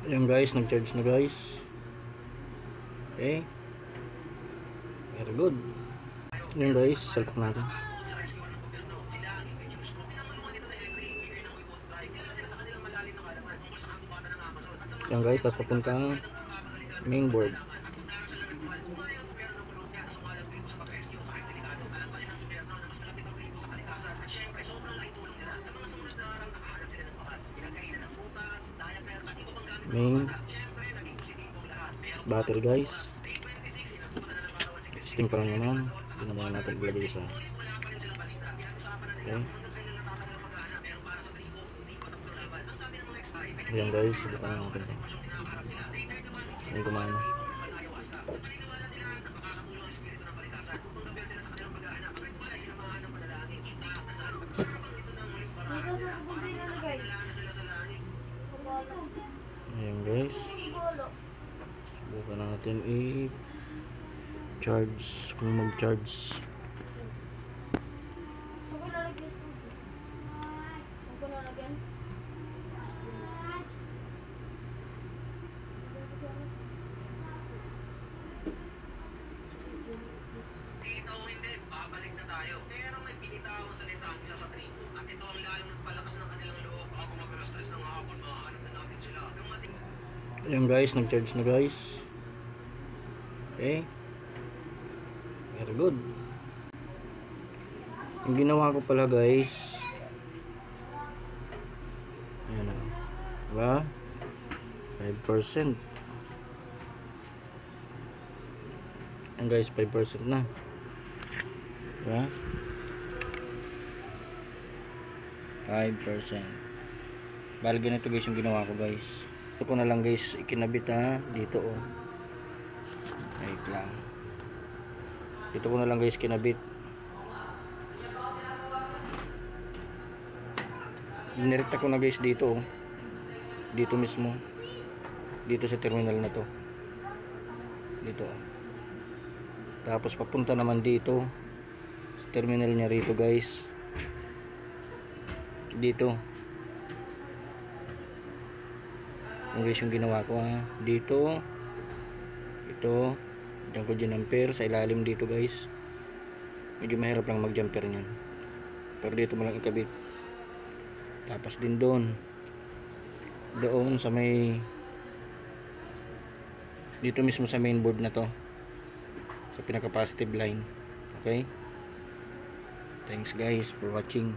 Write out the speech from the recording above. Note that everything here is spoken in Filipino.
Ayan guys, nag-charge na guys. Okay, very good. Ayan guys, salpak natin. Ayan guys, tapos papuntang mainboard. Main battery guys, testing pa lang naman. Hindi naman natin ilagay sa okay. Ayan guys, subukan na natin ito. Ayan, gumana. Ayan guys, subukan natin i-charge kung mag-charge. Dito hindi, babalik na tayo. Pero may pinitawang salita ang isa sa tribo. At ito ang lalong nagpalakas ng kanilang loob. Ako mag-alas-stress ng hapon, mahanap na natin sila. Ayan guys, nag-charge na guys. Okay, very good. Yung ginawa ko pala guys, ayan na, diba? 5%. Ayan guys, 5% na, diba? 5%. Bali ganito guys yung ginawa ko guys. Ito ko na lang guys ikinabit dito oh. Wait lang. Ito ko na lang guys kinabit. Dinirekta ko na guys dito oh. Dito mismo. Dito sa terminal na to. Dito. Tapos papunta naman dito sa terminal niya rito guys. Dito. Yung guys yung ginawa ko dito. Ito. Diyan ko ginamper sa ilalim dito guys. Medyo mahirap lang mag-jumper niyan. Pero dito mo lang ikabit. Tapos din doon sa may dito mismo sa mainboard na to, sa pinaka positive line. Okay, thanks guys for watching.